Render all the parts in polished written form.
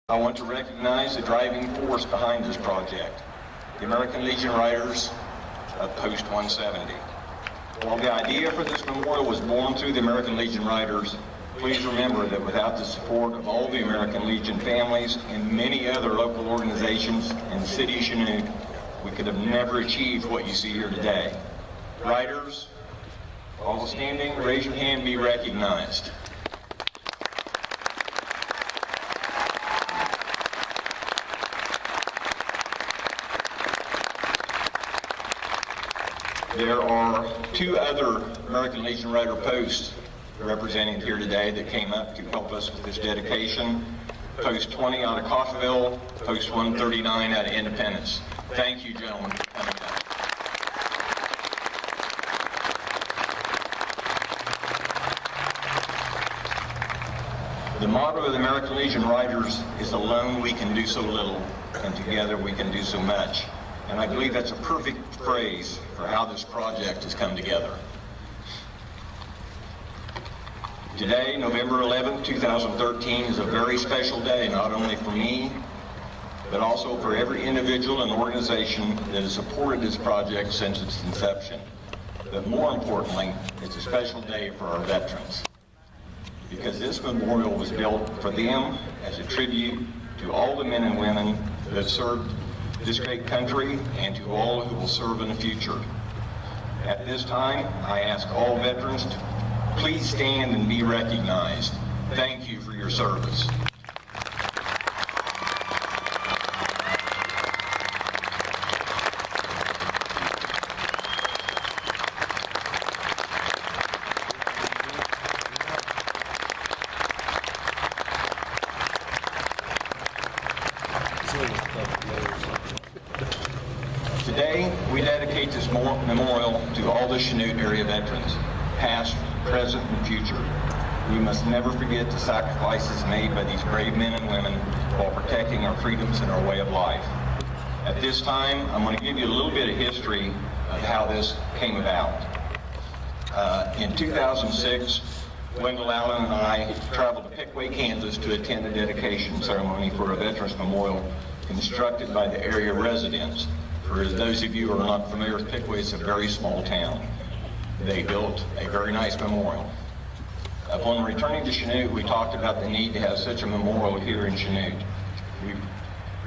I want to recognize the driving force behind this project, the American Legion Riders of Post 170. While the idea for this memorial was born through the American Legion Riders, please remember that without the support of all the American Legion families and many other local organizations in the city of Chanute, we could have never achieved what you see here today. Riders, all standing, raise your hand and be recognized. There are two other American Legion Rider posts represented here today that came up to help us with this dedication. Post 20 out of Coffeyville, Post 139 out of Independence. Thank you, gentlemen, for coming up. The motto of the American Legion Riders is alone we can do so little, and together we can do so much. And I believe that's a perfect phrase for how this project has come together. Today, November 11, 2013, is a very special day, not only for me, but also for every individual and organization that has supported this project since its inception. But more importantly, it's a special day for our veterans, because this memorial was built for them as a tribute to all the men and women who have served this great country and to all who will serve in the future. At this time, I ask all veterans to please stand and be recognized. Thank you for your service. Today, we dedicate this memorial to all the Chanute area veterans, past, present, and future. We must never forget the sacrifices made by these brave men and women while protecting our freedoms and our way of life. At this time, I'm going to give you a little bit of history of how this came about. In 2006, Wendell Allen and I traveled to Pickaway, Kansas to attend a dedication ceremony for a Veterans Memorial constructed by the area residents. For those of you who are not familiar with Pickaway, it's a very small town. They built a very nice memorial. Upon returning to Chanute, we talked about the need to have such a memorial here in Chanute. We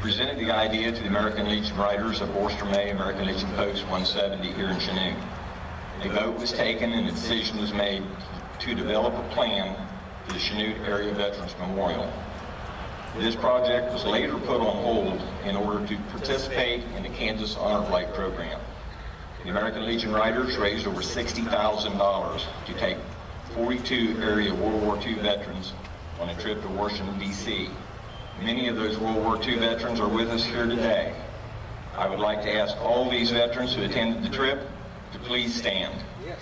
presented the idea to the American Legion Riders of Worcester, May, American Legion Post 170 here in Chanute. A vote was taken and a decision was made to develop a plan for the Chanute Area Veterans Memorial. This project was later put on hold in order to participate in the Kansas Honor Flight program. The American Legion Riders raised over $60,000 to take 42 area World War II veterans on a trip to Washington, D.C. Many of those World War II veterans are with us here today. I would like to ask all these veterans who attended the trip to please stand. Yes.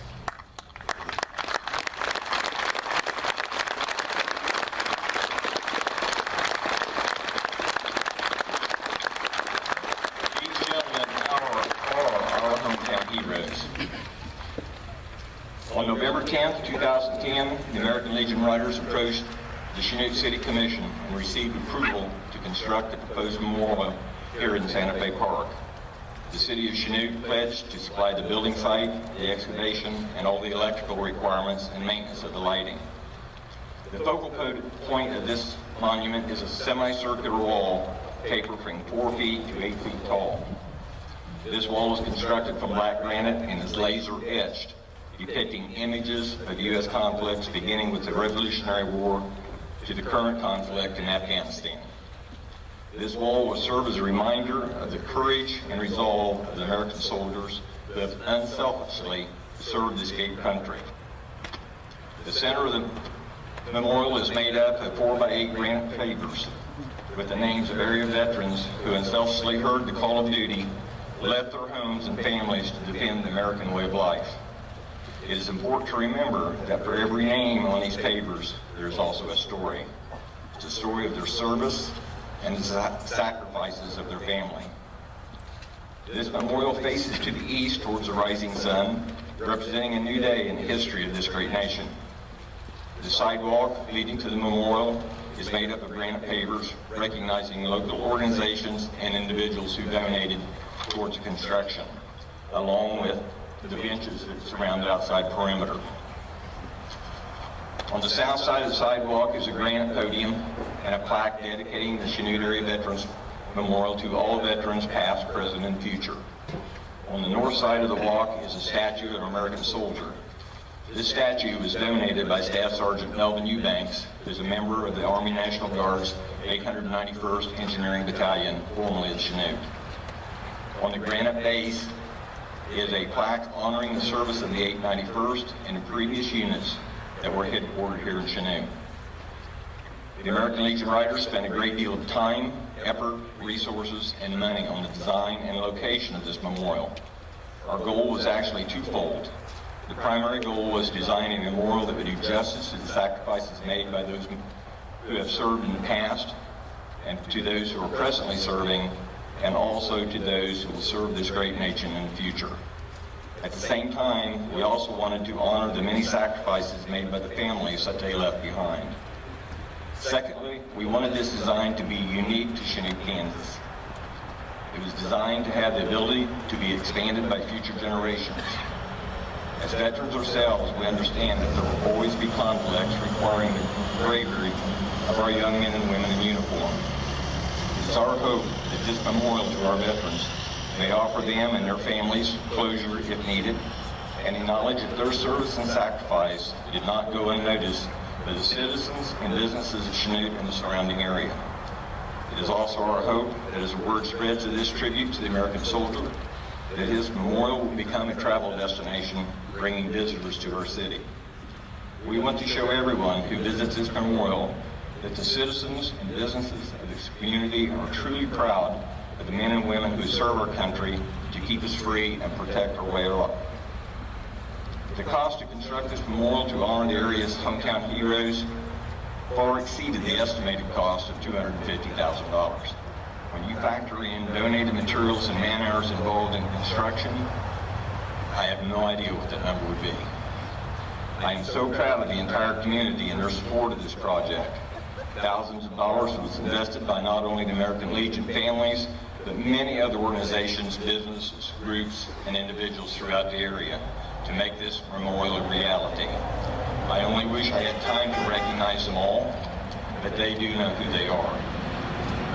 These gentlemen are our hometown heroes. On November 10th, 2010, the American Legion Riders approached the Chanute City Commission and received approval to construct the proposed memorial here in Santa Fe Park. The City of Chanute pledged to supply the building site, the excavation, and all the electrical requirements and maintenance of the lighting. The focal point of this monument is a semicircular wall tapering 4 feet to 8 feet tall. This wall is constructed from black granite and is laser etched, depicting images of U.S. conflicts beginning with the Revolutionary War to the current conflict in Afghanistan. This wall will serve as a reminder of the courage and resolve of the American soldiers who have unselfishly served this great country. The center of the memorial is made up of 4x8 granite pavers with the names of area veterans who unselfishly heard the call of duty, left their homes and families to defend the American way of life. It is important to remember that for every name on these pavers, there is also a story. It's a story of their service and the sacrifices of their family. This memorial faces to the east towards the rising sun, representing a new day in the history of this great nation. The sidewalk leading to the memorial is made up of granite pavers, recognizing local organizations and individuals who donated towards the construction, along with the benches that surround the outside perimeter. On the south side of the sidewalk is a granite podium and a plaque dedicating the Chanute Area Veterans Memorial to all veterans past, present, and future. On the north side of the walk is a statue of an American soldier. This statue was donated by Staff Sergeant Melvin Eubanks, who is a member of the Army National Guard's 891st Engineering Battalion, formerly at Chanute. On the granite base is a plaque honoring the service of the 891st and the previous units that were headquartered here in Chanute. The American Legion Riders spent a great deal of time, effort, resources, and money on the design and location of this memorial. Our goal was actually twofold. The primary goal was designing a memorial that would do justice to the sacrifices made by those who have served in the past, and to those who are presently serving, and also to those who will serve this great nation in the future. At the same time, we also wanted to honor the many sacrifices made by the families that they left behind. Secondly, we wanted this design to be unique to Chanute, Kansas. It was designed to have the ability to be expanded by future generations. As veterans ourselves, we understand that there will always be conflicts requiring the bravery of our young men and women in uniform. It's our hope that this memorial to our veterans may offer them and their families closure if needed, and acknowledge that their service and sacrifice did not go unnoticed by the citizens and businesses of Chanute and the surrounding area. It is also our hope that as the word spreads of this tribute to the American soldier, that his memorial will become a travel destination, bringing visitors to our city. We want to show everyone who visits this memorial that the citizens and businesses of this community are truly proud of the men and women who serve our country to keep us free and protect our way of life. The cost to construct this memorial to honor the area's hometown heroes far exceeded the estimated cost of $250,000. When you factor in donated materials and man hours involved in construction, I have no idea what that number would be. I am so proud of the entire community and their support of this project. Thousands of dollars was invested by not only the American Legion families, but many other organizations, businesses, groups, and individuals throughout the area to make this memorial a reality. I only wish I had time to recognize them all, but they do know who they are.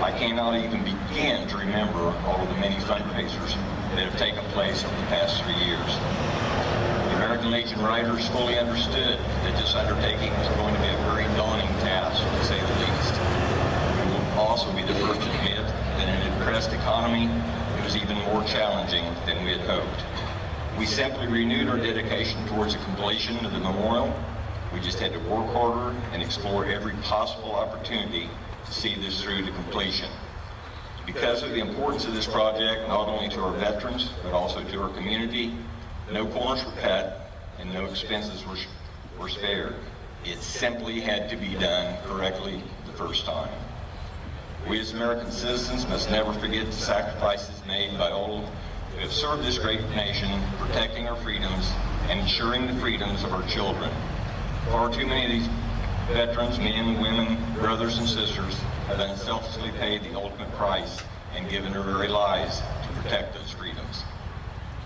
I cannot even begin to remember all of the many fundraisers that have taken place over the past 3 years. The American Legion Riders fully understood that this undertaking was going to be a very daunting task, to say the least. We will also be the first to admit that in a depressed economy, it was even more challenging than we had hoped. We simply renewed our dedication towards the completion of the memorial. We just had to work harder and explore every possible opportunity to see this through to completion. Because of the importance of this project, not only to our veterans, but also to our community, no corners were cut and no expenses were spared. It simply had to be done correctly the first time. We as American citizens must never forget the sacrifices made by all who have served this great nation, protecting our freedoms and ensuring the freedoms of our children. Far too many of these veterans, men, women, brothers, and sisters have unselfishly paid the ultimate price and given their very lives to protect those freedoms.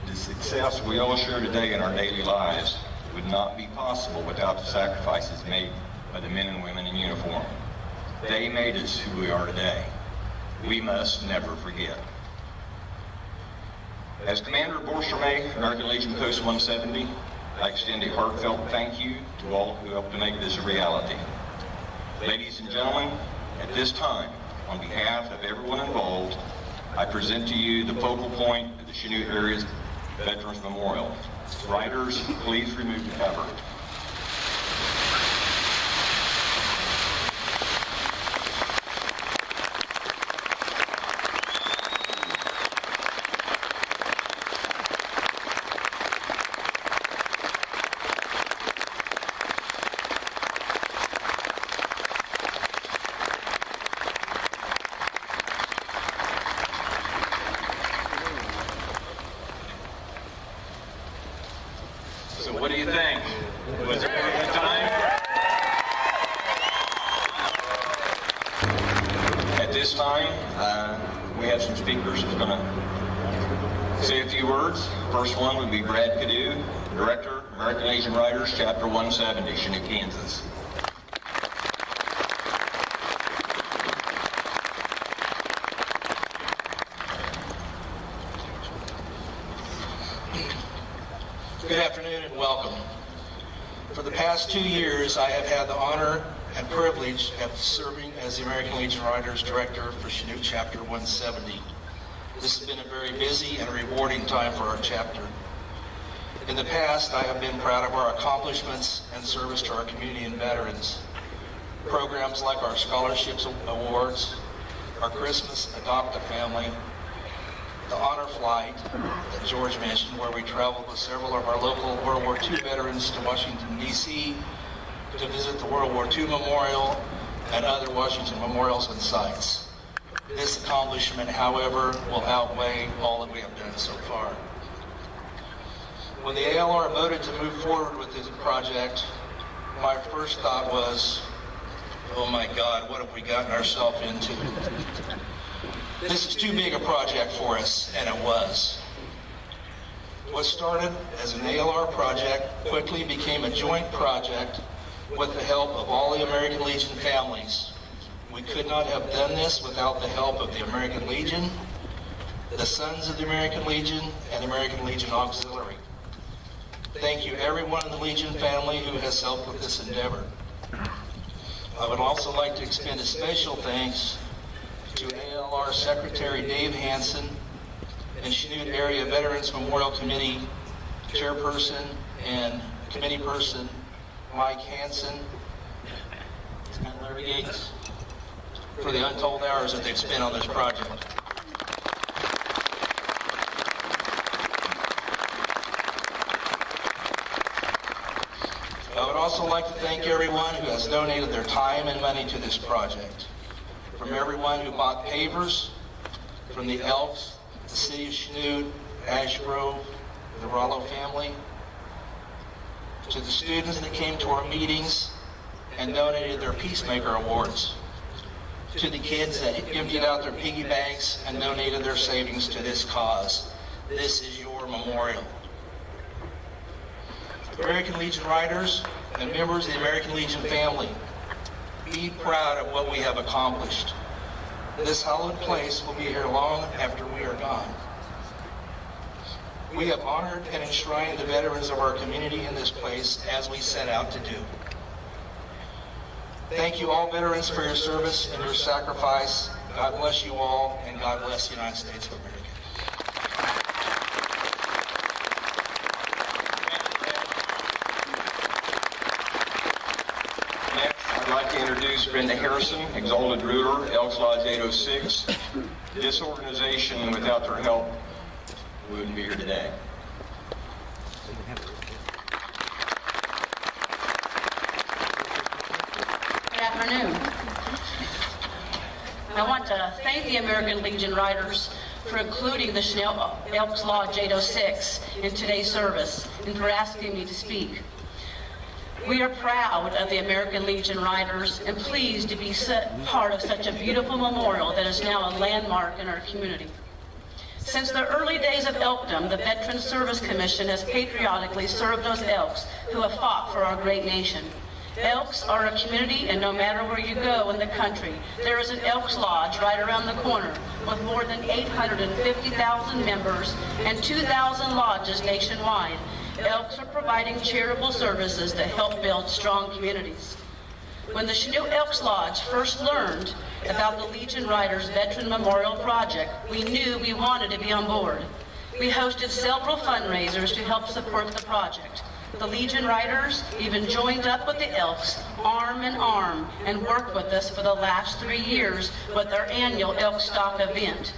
The success we all share today in our daily lives would not be possible without the sacrifices made by the men and women in uniform. They made us who we are today. We must never forget. As Commander of Bourg-Charmé, American Legion Post 170, I extend a heartfelt thank you to all who helped to make this a reality. Ladies and gentlemen, at this time, on behalf of everyone involved, I present to you the focal point of the Chanute Area's Veterans Memorial. Riders, please remove the cover. So what do you think? Was it worth the time? this time, we have some speakers who's going to say a few words. First one would be Brad Cadu, Director, American Legion Riders, Chapter 170, Chanute, Kansas. Good afternoon and welcome. For the past 2 years, I have had the honor and privilege of serving as the American Legion Riders Director for Chanute Chapter 170. This has been a very busy and rewarding time for our chapter. In the past, I have been proud of our accomplishments and service to our community and veterans. Programs like our scholarships awards, our Christmas Adopt a Family, the honor flight that George mentioned, where we traveled with several of our local World War II veterans to Washington, D.C. to visit the World War II Memorial and other Washington memorials and sites. This accomplishment, however, will outweigh all that we have done so far. When the ALR voted to move forward with this project, my first thought was, oh my God, what have we gotten ourselves into? This is too big a project for us, and it was. What started as an ALR project quickly became a joint project with the help of all the American Legion families. We could not have done this without the help of the American Legion, the Sons of the American Legion, and the American Legion Auxiliary. Thank you everyone in the Legion family who has helped with this endeavor. I would also like to extend a special thanks to ALR Secretary Dave Hansen and Chanute Area Veterans Memorial Committee Chairperson and Committee Person Mike Hansen and Larry Gates for the untold hours that they've spent on this project. I would also like to thank everyone who has donated their time and money to this project. From everyone who bought pavers, from the Elks, the City of Chanute, Ash Grove, the Rollo family, to the students that came to our meetings and donated their Peacemaker Awards, to the kids that emptied out their piggy banks and donated their savings to this cause. This is your memorial. American Legion Riders and members of the American Legion family, be proud of what we have accomplished. This hallowed place will be here long after we are gone. We have honored and enshrined the veterans of our community in this place as we set out to do. Thank you all veterans for your service and your sacrifice. God bless you all, and God bless the United States of America. I'd like to introduce Brenda Harrison, Exalted Ruler, Elks Lodge 806. This organization, without their help, we wouldn't be here today. Good afternoon. I want to thank the American Legion Riders for including the Chanute Elks Lodge 806 in today's service and for asking me to speak. We are proud of the American Legion Riders and pleased to be part of such a beautiful memorial that is now a landmark in our community. Since the early days of Elkdom, the Veterans Service Commission has patriotically served those Elks who have fought for our great nation. Elks are a community, and no matter where you go in the country, there is an Elks Lodge right around the corner with more than 850,000 members and 2,000 lodges nationwide. Elks are providing charitable services that help build strong communities. When the Chanute Elks Lodge first learned about the Legion Riders Veteran Memorial Project, we knew we wanted to be on board. We hosted several fundraisers to help support the project. The Legion Riders even joined up with the Elks arm in arm and worked with us for the last 3 years with our annual Elk Stock event.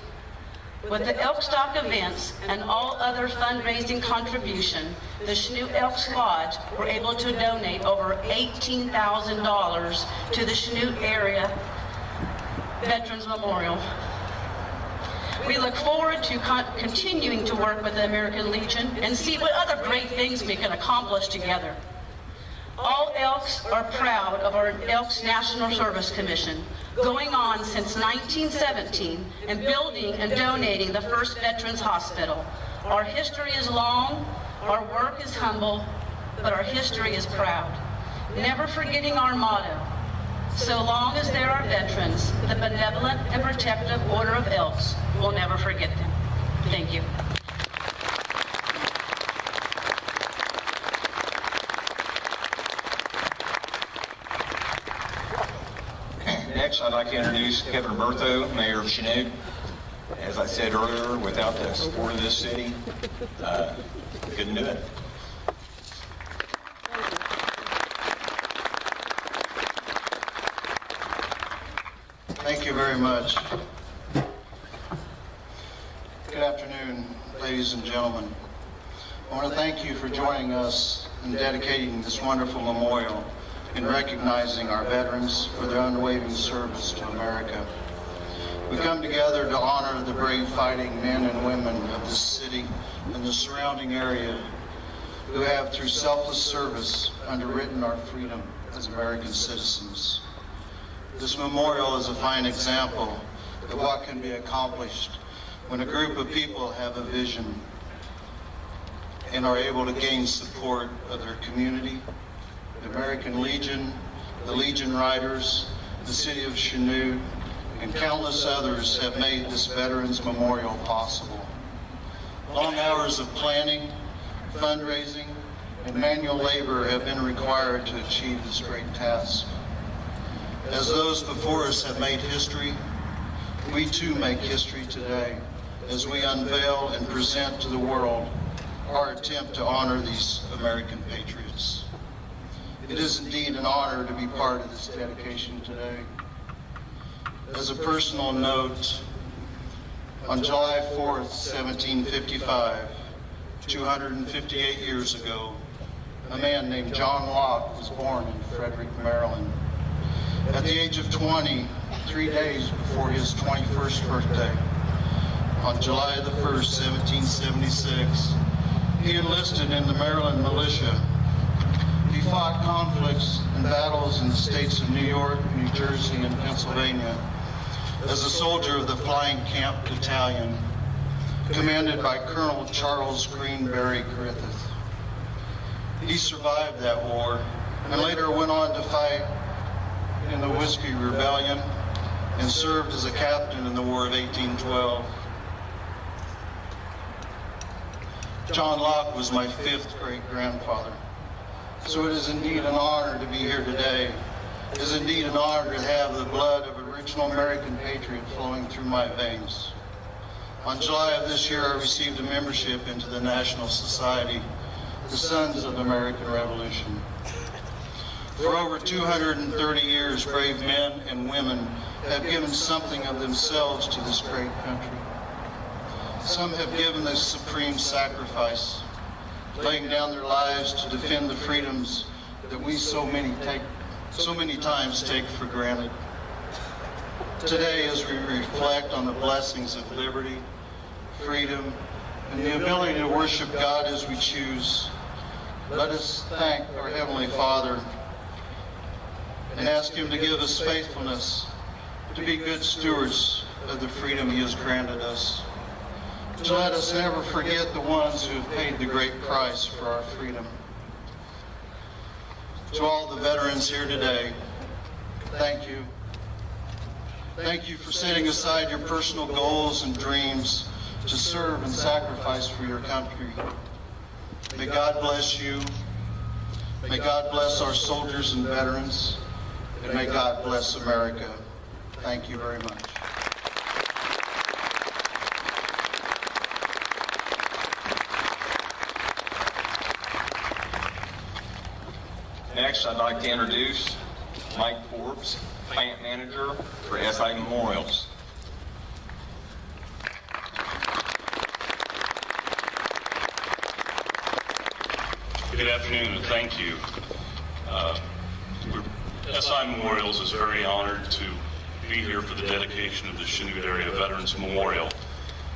With the Elk Stock events and all other fundraising contribution, the Chanute Elks Lodge were able to donate over $18,000 to the Chanute Area Veterans Memorial. We look forward to continuing to work with the American Legion and see what other great things we can accomplish together. All Elks are proud of our Elks National Service Commission. going on since 1917 and building and donating the first Veterans Hospital. Our history is long, our work is humble, but our history is proud. Never forgetting our motto, so long as there are veterans, the benevolent and protective Order of Elks will never forget them. Thank you. Next, I'd like to introduce Kevin Bertho, Mayor of Chanute. As I said earlier, without the support of this city, we couldn't do it. Thank you very much. Good afternoon, ladies and gentlemen. I want to thank you for joining us in dedicating this wonderful memorial and recognizing our veterans for their unwavering service to America. We come together to honor the brave fighting men and women of this city and the surrounding area who have, through selfless service, underwritten our freedom as American citizens. This memorial is a fine example of what can be accomplished when a group of people have a vision and are able to gain support of their community. The American Legion, the Legion Riders, the City of Chanute, and countless others have made this Veterans Memorial possible. Long hours of planning, fundraising, and manual labor have been required to achieve this great task. As those before us have made history, we too make history today as we unveil and present to the world our attempt to honor these American patriots. It is indeed an honor to be part of this dedication today. As a personal note, on July 4th, 1755, 258 years ago, a man named John Locke was born in Frederick, Maryland. At the age of 20, 3 days before his 21st birthday, on July the 1st, 1776, he enlisted in the Maryland militia. He fought conflicts and battles in the states of New York, New Jersey, and Pennsylvania as a soldier of the Flying Camp Battalion, commanded by Colonel Charles Greenberry Griffith. He survived that war and later went on to fight in the Whiskey Rebellion and served as a captain in the War of 1812. John Locke was my 5th great-grandfather. So it is indeed an honor to be here today. It is indeed an honor to have the blood of an original American patriot flowing through my veins. On July of this year, I received a membership into the National Society, the Sons of the American Revolution. For over 230 years, brave men and women have given something of themselves to this great country. Some have given this supreme sacrifice, laying down their lives to defend the freedoms that we so many times take for granted. Today, as we reflect on the blessings of liberty, freedom, and the ability to worship God as we choose, let us thank our Heavenly Father and ask Him to give us faithfulness to be good stewards of the freedom He has granted us. To let us never forget the ones who have paid the great price for our freedom. To all the veterans here today, thank you. Thank you for setting aside your personal goals and dreams to serve and sacrifice for your country. May God bless you. May God bless our soldiers and veterans. And may God bless America. Thank you very much. Next, I'd like to introduce Mike Forbes, Plant Manager for SI Memorials. Good afternoon and thank you. SI Memorials is very honored to be here for the dedication of the Chanute Area Veterans Memorial.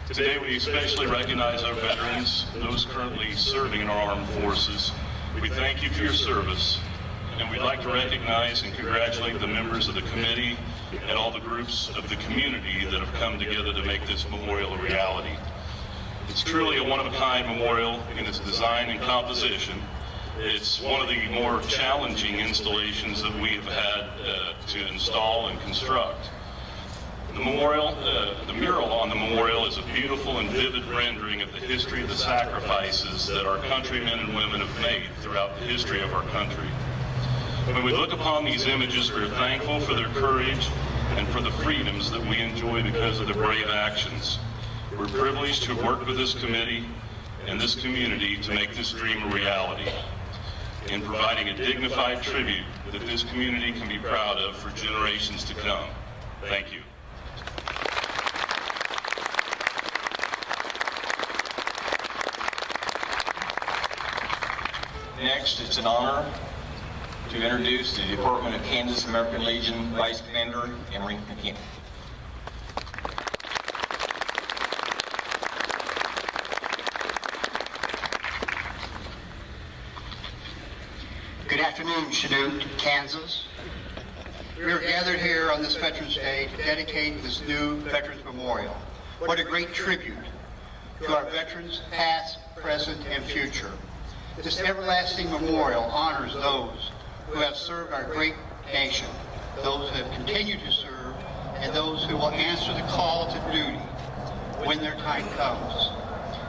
Today we especially recognize our veterans, those currently serving in our armed forces. We thank you for your service, and we'd like to recognize and congratulate the members of the committee and all the groups of the community that have come together to make this memorial a reality. It's truly a one-of-a-kind memorial in its design and composition. It's one of the more challenging installations that we've had to install and construct. The memorial, the mural on the memorial is a beautiful and vivid rendering of the history of the sacrifices that our countrymen and women have made throughout the history of our country. When we look upon these images, we're thankful for their courage and for the freedoms that we enjoy because of their brave actions. We're privileged to have worked with this committee and this community to make this dream a reality, in providing a dignified tribute that this community can be proud of for generations to come. Thank you. Next, it's an honor to introduce the Department of Kansas American Legion Vice Commander, Emery McKinney. Good afternoon, Chanute, Kansas. We are gathered here on this Veterans Day to dedicate this new Veterans Memorial. What a great tribute to our veterans, past, present, and future. This everlasting memorial honors those who have served our great nation, those who have continued to serve, and those who will answer the call to duty when their time comes.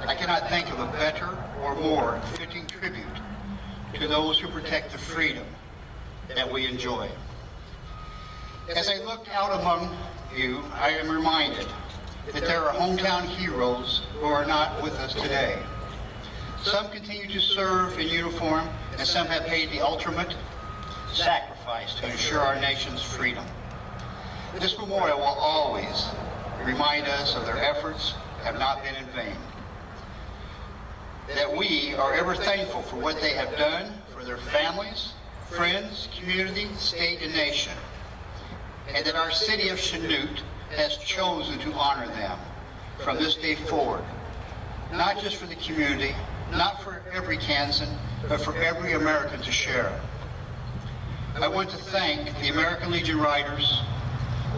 I cannot think of a better or more fitting tribute to those who protect the freedom that we enjoy. As I look out among you, I am reminded that there are hometown heroes who are not with us today. Some continue to serve in uniform, and some have paid the ultimate sacrifice to ensure our nation's freedom. This memorial will always remind us of their efforts have not been in vain. That we are ever thankful for what they have done for their families, friends, community, state, and nation. And that our city of Chanute has chosen to honor them from this day forward. Not just for the community, not for every Kansan, but for every American to share. I want to thank the American Legion Riders,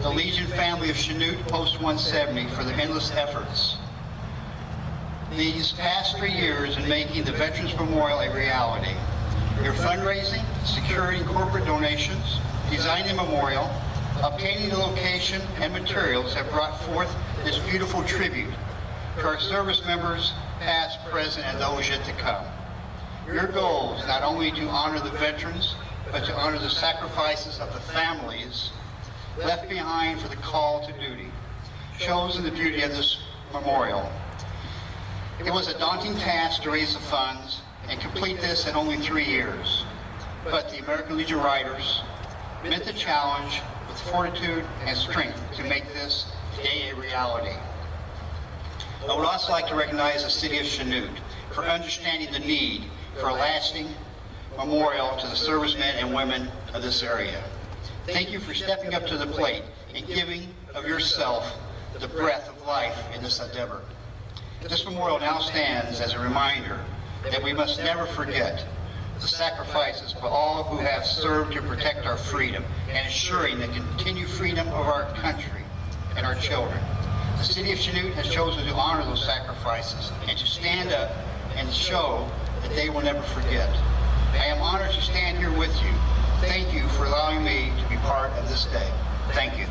the Legion family of Chanute Post 170 for their endless efforts these past 3 years in making the Veterans Memorial a reality. Your fundraising, securing corporate donations, designing the memorial, obtaining the location and materials have brought forth this beautiful tribute to our service members, past, present, and those yet to come. Your goal is not only to honor the veterans, but to honor the sacrifices of the families left behind for the call to duty, shows in the beauty of this memorial. It was a daunting task to raise the funds and complete this in only 3 years, but the American Legion Riders met the challenge with fortitude and strength to make this day a reality. I would also like to recognize the city of Chanute for understanding the need for a lasting memorial to the servicemen and women of this area. Thank you for stepping up to the plate and giving of yourself the breath of life in this endeavor. This memorial now stands as a reminder that we must never forget the sacrifices of all who have served to protect our freedom and ensuring the continued freedom of our country and our children. The city of Chanute has chosen to honor those sacrifices and to stand up and show that they will never forget. I am honored to stand here with you. Thank you for allowing me to be part of this day. Thank you.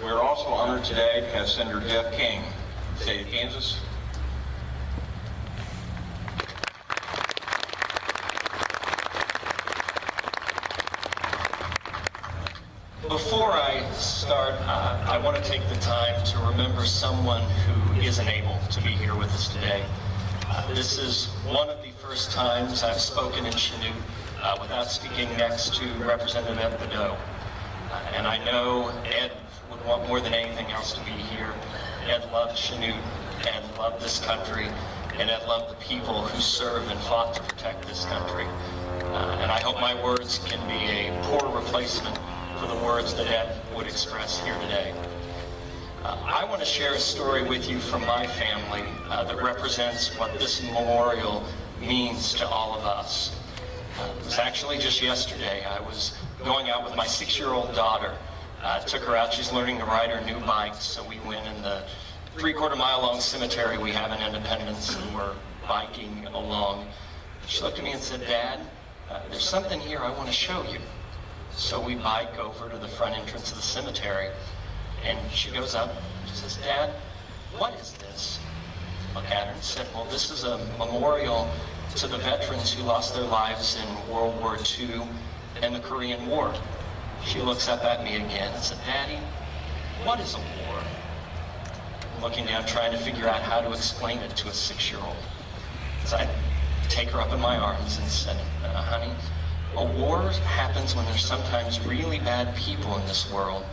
We're also honored today to have Senator Jeff King, state of Kansas. Before I start, I want to take the time to remember someone who isn't able to be here with us today. This is one of the first times I've spoken in Chanute without speaking next to Representative Ed Bedeau. And I know Ed would want more than anything else to be here. Ed loved Chanute, Ed loved this country, and Ed loved the people who serve and fought to protect this country. And I hope my words can be a poor replacement for the words that Ed would express here today. I want to share a story with you from my family that represents what this memorial means to all of us. It was actually just yesterday. I was going out with my 6-year-old daughter. Took her out. She's learning to ride her new bike, so we went in the 3/4 mile long cemetery we have in Independence, and we're biking along. She looked at me and said, "Dad, there's something here I want to show you." So we bike over to the front entrance of the cemetery, and she goes up. She says, "Dad, what is this?" I look at her and said, "Well, this is a memorial to the veterans who lost their lives in World War II and the Korean War." She looks up at me again and said, "Daddy, what is a war?" I'm looking down, trying to figure out how to explain it to a 6-year-old. So I take her up in my arms and said, "Honey, a war happens when there's sometimes really bad people in this world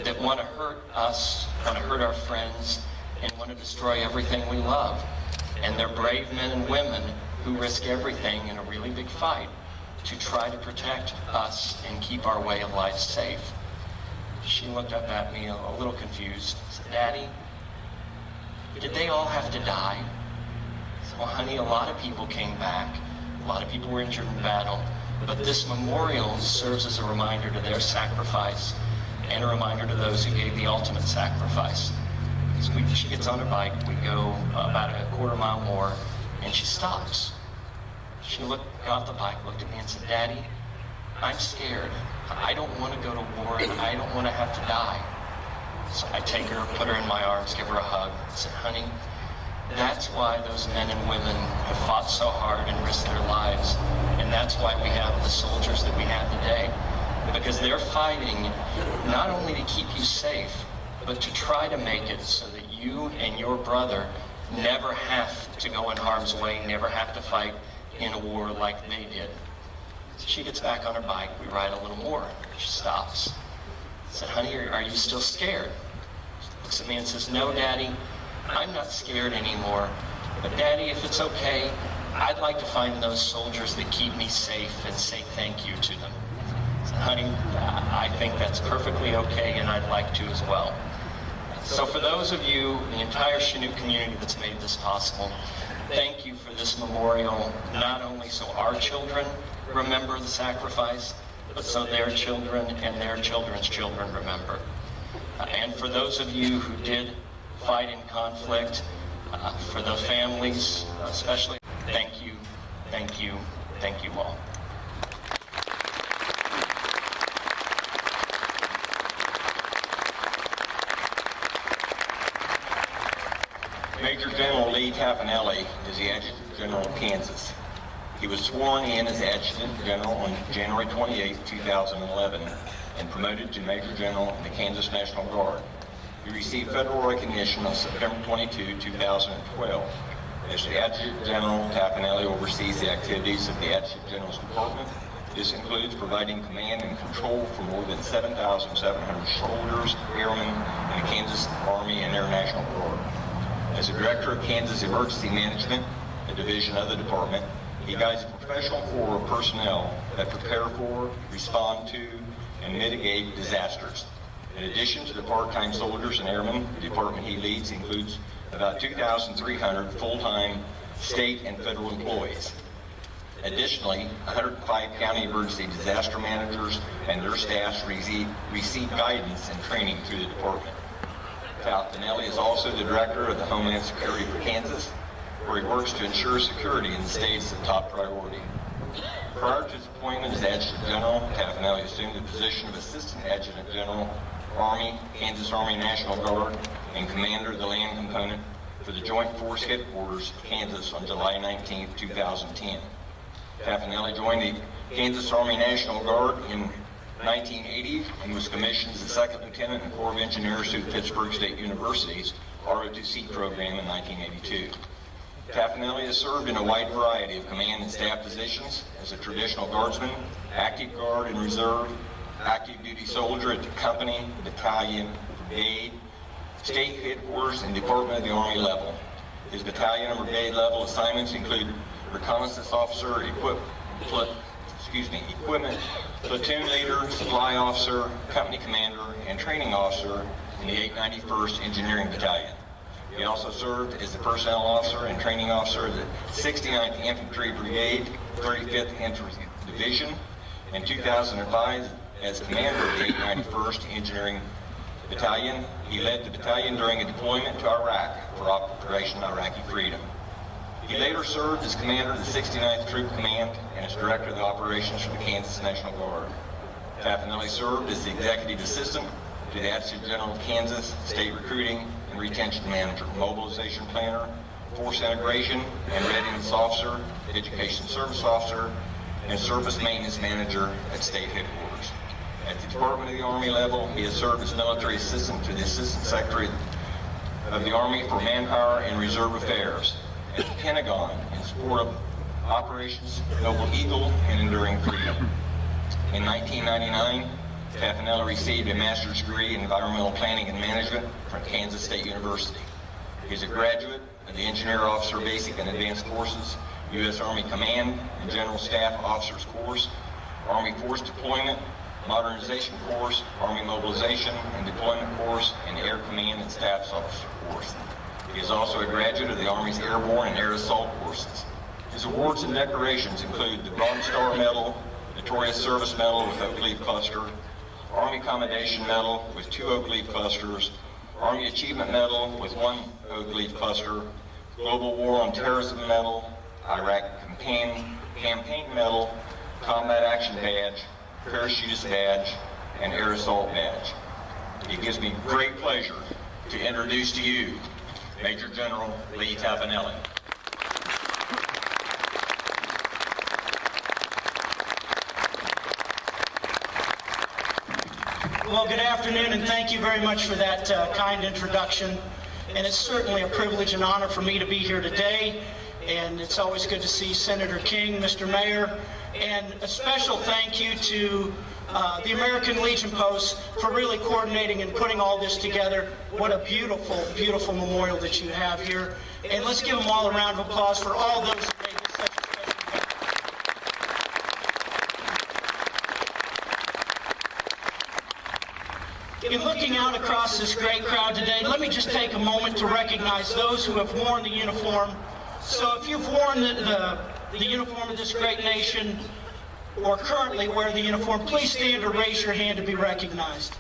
that want to hurt us, want to hurt our friends, and want to destroy everything we love. And they're brave men and women who risk everything in a really big fight to try to protect us and keep our way of life safe." She looked up at me a little confused. Said, "Daddy, did they all have to die?" I said, "Well, honey, a lot of people came back. A lot of people were injured in battle. But this memorial serves as a reminder to their sacrifice and a reminder to those who gave the ultimate sacrifice." So she gets on her bike. We go about a 1/4 mile more, and she stops. She got off the bike, looked at me and said, "Daddy, I'm scared. I don't want to go to war, and I don't want to have to die." So I take her, put her in my arms, give her a hug, and said, "Honey, that's why those men and women have fought so hard and risked their lives. And that's why we have the soldiers that we have today. Because they're fighting not only to keep you safe, but to try to make it so that you and your brother never have to go in harm's way, never have to fight in a war like they did." So she gets back on her bike. We ride a little more. She stops. I said, "Honey, are you still scared?" She looks at me and says, "No, Daddy, I'm not scared anymore. But Daddy, if it's okay, I'd like to find those soldiers that keep me safe and say thank you to them." I said, "Honey, I think that's perfectly okay, and I'd like to as well." So for those of you, the entire Chanute community that's made this possible, thank you for this memorial, not only so our children remember the sacrifice, but so their children and their children's children remember. And for those of you who did fight in conflict, for the families especially, thank you, thank you, thank you all. Major General Lee Tafanelli is the Adjutant General of Kansas. He was sworn in as Adjutant General on January 28, 2011, and promoted to Major General in the Kansas National Guard. He received federal recognition on September 22, 2012. As the Adjutant General, Tafanelli oversees the activities of the Adjutant General's Department. This includes providing command and control for more than 7,700 soldiers, airmen, in the Kansas Army and Air National Guard. As the Director of Kansas Emergency Management, a division of the department, he guides a professional corps of personnel that prepare for, respond to, and mitigate disasters. In addition to the part-time soldiers and airmen, the department he leads includes about 2,300 full-time state and federal employees. Additionally, 105 county emergency disaster managers and their staffs receive guidance and training through the department. Tafanelli is also the Director of the Homeland Security for Kansas, where he works to ensure security in the state is a top priority. Prior to his appointment as Adjutant General, Tafanelli assumed the position of Assistant Adjutant General, Army, Kansas Army National Guard, and Commander of the Land Component for the Joint Force Headquarters of Kansas on July 19, 2010. Tafanelli joined the Kansas Army National Guard in 1980 and was commissioned as a Second Lieutenant in the Corps of Engineers through Pittsburgh State University's ROTC program in 1982. Tafanelli has served in a wide variety of command and staff positions as a traditional guardsman, active guard and reserve, active duty soldier at the company, battalion, brigade, state headquarters, and Department of the Army level. His battalion and brigade level assignments include reconnaissance officer, equipment, platoon leader, supply officer, company commander, and training officer in the 891st Engineering Battalion. He also served as the personnel officer and training officer of the 69th Infantry Brigade, 35th Infantry Division. In 2005, as commander of the 891st Engineering Battalion, he led the battalion during a deployment to Iraq for Operation Iraqi Freedom. He later served as commander of the 69th Troop Command and as director of the operations for the Kansas National Guard. Tafanelli served as the executive assistant to the Adjutant General of Kansas, state recruiting and retention manager, mobilization planner, force integration and readiness officer, education service officer, and service maintenance manager at state headquarters. At the Department of the Army level, he has served as military assistant to the Assistant Secretary of the Army for Manpower and Reserve Affairs. At the Pentagon, in support of Operations Noble Eagle and Enduring Freedom. In 1999, Tafanelli received a master's degree in environmental planning and management from Kansas State University. He is a graduate of the Engineer Officer Basic and Advanced Courses, U.S. Army Command and General Staff Officers Course, Army Force Deployment, Modernization Course, Army Mobilization and Deployment Course, and Air Command and Staff Officer Course. He is also a graduate of the Army's Airborne and Air Assault courses. His awards and decorations include the Bronze Star Medal, Notorious Service Medal with Oak Leaf Cluster, Army Commendation Medal with 2 Oak Leaf Clusters, Army Achievement Medal with 1 Oak Leaf Cluster, Global War on Terrorism Medal, Iraq Campaign Medal, Combat Action Badge, Parachutist Badge, and Air Assault Badge. It gives me great pleasure to introduce to you Major General Lee Tafanelli. Well, good afternoon, and thank you very much for that kind introduction. And it's certainly a privilege and honor for me to be here today. And it's always good to see Senator King, Mr. Mayor, and a special thank you to the American Legion Post for really coordinating and putting all this together. What a beautiful, beautiful memorial that you have here. And let's give them all a round of applause for all those who made this such a special day. In looking out across this great crowd today, let me just take a moment to recognize those who have worn the uniform. So if you've worn the uniform of this great nation, or currently wear the uniform, please stand or raise your hand to be recognized.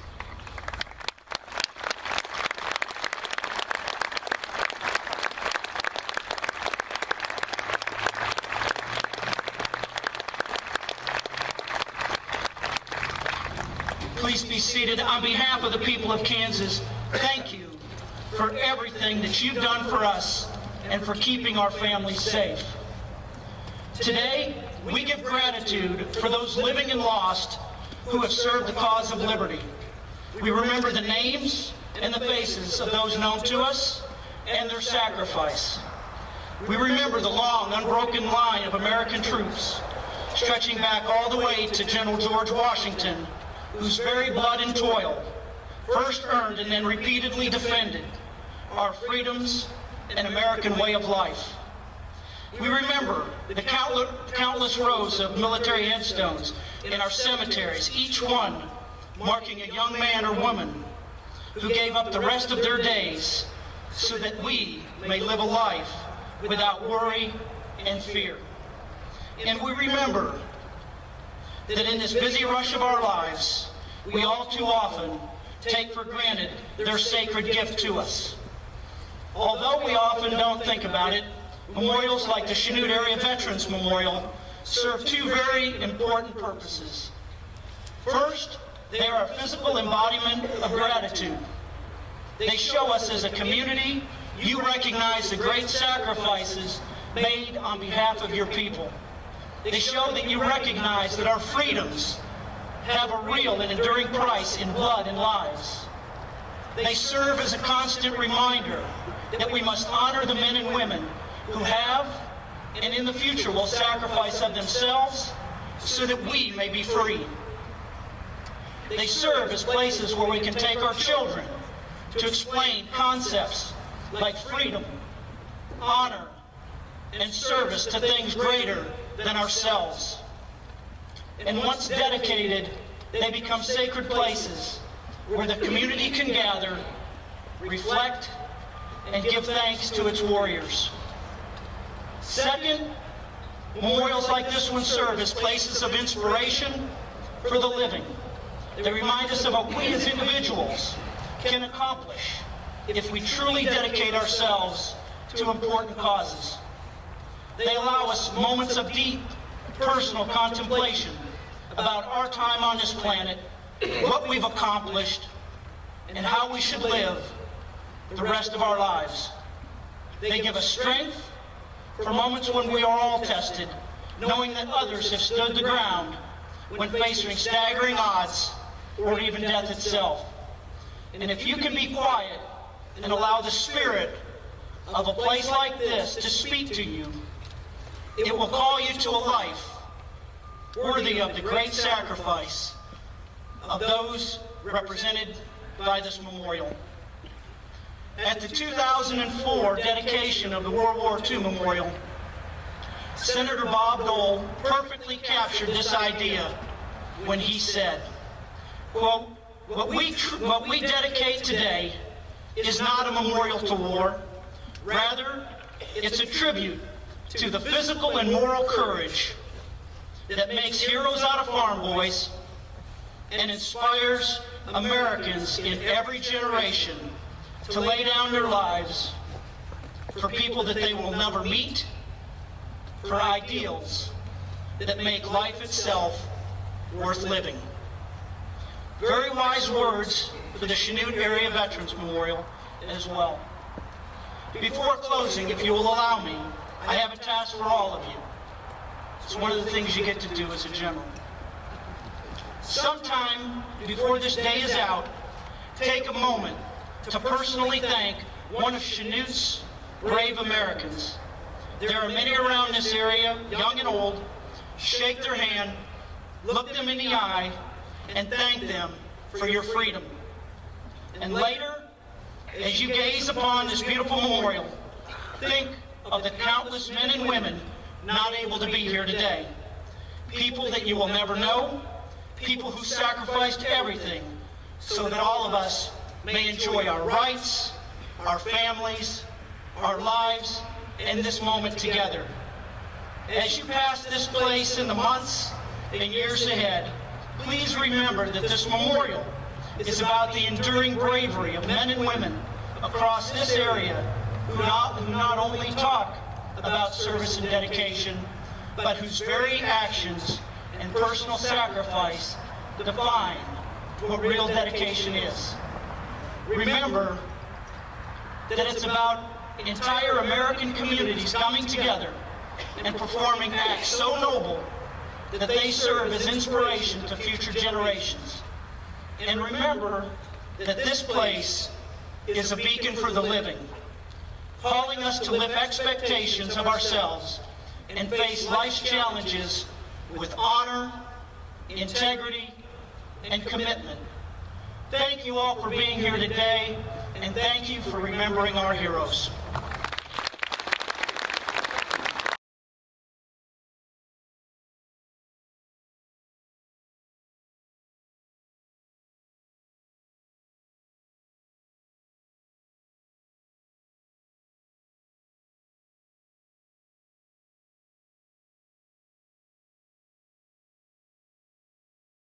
Please be seated. On behalf of the people of Kansas, thank you for everything that you've done for us and for keeping our families safe. Today, we give gratitude for those living and lost who have served the cause of liberty. We remember the names and the faces of those known to us and their sacrifice. We remember the long, unbroken line of American troops stretching back all the way to General George Washington, whose very blood and toil first earned and then repeatedly defended our freedoms and American way of life. We remember the countless rows of military headstones in our cemeteries, each one marking a young man or woman who gave up the rest of their days so that we may live a life without worry and fear. And we remember that in this busy rush of our lives, we all too often take for granted their sacred gift to us. Although we often don't think about it, memorials like the Chanute Area Veterans Memorial serve 2 very important purposes. First, they are a physical embodiment of gratitude. They show us as a community you recognize the great sacrifices made on behalf of your people. They show that you recognize that our freedoms have a real and enduring price in blood and lives. They serve as a constant reminder that we must honor the men and women who have and in the future will sacrifice of themselves so that we may be free. They serve as places where we can take our children to explain concepts like freedom, honor, and service to things greater than ourselves. And once dedicated, they become sacred places where the community can gather, reflect, and give thanks to its warriors. Second, memorials like this one serve as places of inspiration for the living. They remind us of what we as individuals can accomplish if we truly dedicate ourselves to important causes. They allow us moments of deep personal contemplation about our time on this planet, what we've accomplished, and how we should live the rest of our lives. They give us strength for moments when we are all tested, knowing that others have stood the ground when facing staggering odds or even death itself. And if you can be quiet and allow the spirit of a place like this to speak to you, it will call you to a life worthy of the great sacrifice of those represented by this memorial. At the 2004 dedication of the World War II Memorial, Senator Bob Dole perfectly captured this idea when he said, quote, what we dedicate today is not a memorial to war. Rather, it's a tribute to the physical and moral courage that makes heroes out of farm boys and inspires Americans in every generation to lay down their lives for people that they will never meet, for ideals that make life itself worth living. Very wise words for the Chanute Area Veterans Memorial as well. Before closing, if you will allow me, I have a task for all of you. It's one of the things you get to do as a general. Sometime before this day is out, take a moment to personally thank one of Chanute's brave Americans. There are many around this area, young and old. Shake their hand, look them in the eye, and thank them for your freedom. And later, as you gaze upon this beautiful memorial, think of the countless men and women not able to be here today. People that you will never know, people who sacrificed everything so that all of us may enjoy our rights, our families, our lives, and this moment together. As you pass this place in the months and years ahead, please remember that this memorial is about the enduring bravery of men and women across this area who not only talk about service and dedication, but whose very actions and personal sacrifice define what real dedication is. Remember that it's about entire American communities coming together and performing acts so noble that they serve as inspiration to future generations. And remember that this place is a beacon for the living, calling us to lift expectations of ourselves and face life's challenges with honor, integrity, and commitment. Thank you all for being here today, and thank you for remembering our heroes.